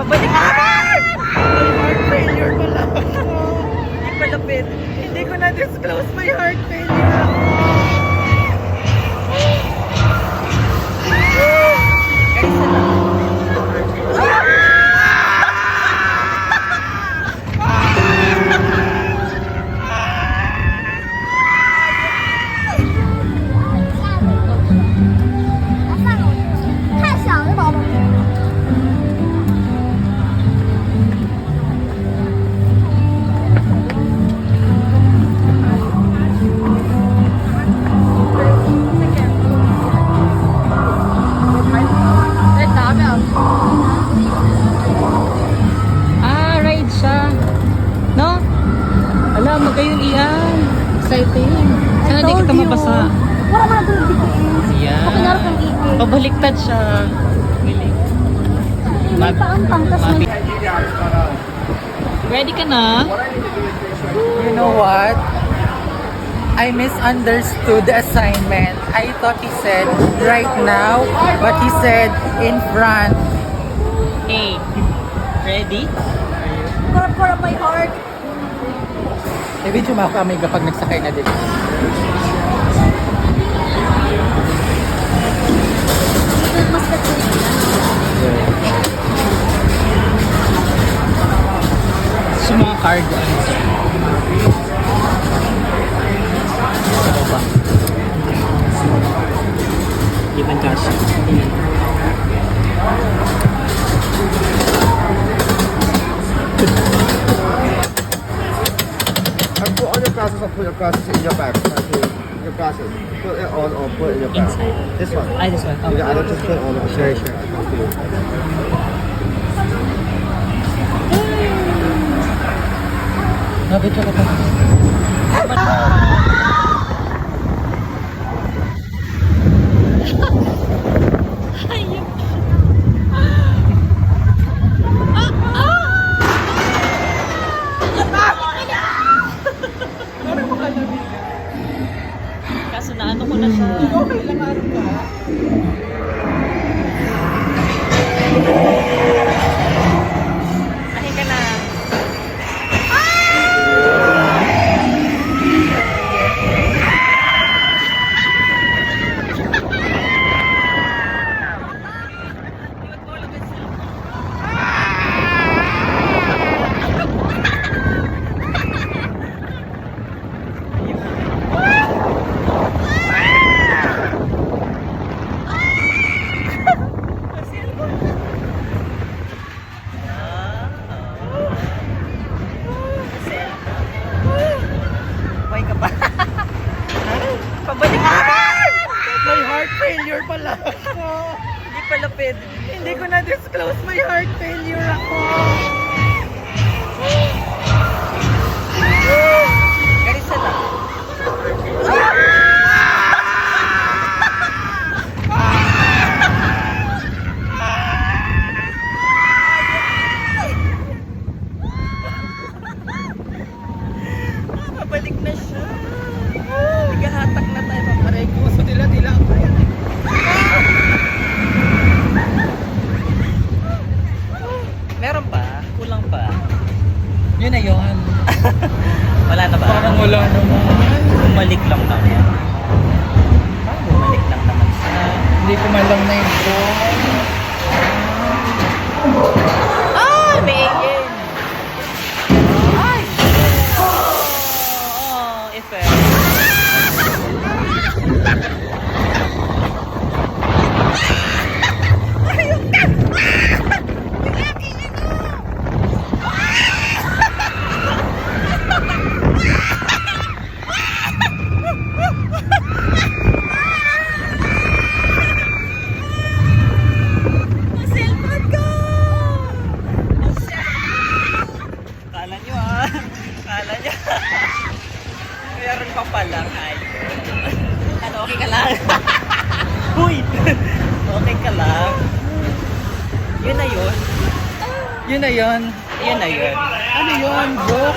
Pabalik ka! My heart failure pala ako. Hindi palapit. Hindi ko na-disclose my heart failure ako. Ride siya. No? Alam mo kayo iyan. Exciting. Sana di kita mabasa. Wala mo na tulog dito eh. Yeah. Kapag kang ikit. Pabaliktad siya. Really. May paantang. Ready ka na? You know what? I misunderstood the assignment. I thought he said right now, but he said in front. Hey. Ready? Kurap my heart. Medyo makakamiga kapag nagsakay na dito. Mas katulad. Sa mga card, ano siya? Ano ba? Ibang cash. And put all your glasses or put your glasses in your bag. Your glasses. Put it on or put it in your bag. Inside. This one. This one. Okay, I don't just put it on. Sure. Nabit ka pa. Kaso na ano ko na siya. Okay lang araw ka. Ahin ka na. Pabalik ka! My heart failure pala ako. Hindi palapit. Hindi ko na-disclose my heart failure ako. Garisa lang. Pabalik na siya. Nagahatak na tayo. Paparay ko. So dila ako yan. Meron pa? Kulang pa? Yun na yun. Wala na ba? Parang wala naman. Bumalik lang naman. Bumalik lang naman siya. Hindi ko man lang na-ito. Ah! May alien! Ay! Oh, effect. Kala nyo ah. Kala nyo. Meron pa palang ay. Ano, okay ka lang? Uy! Okay ka lang. Yun na yun. Yun na yun. Yun na yun. Ano yun, bro?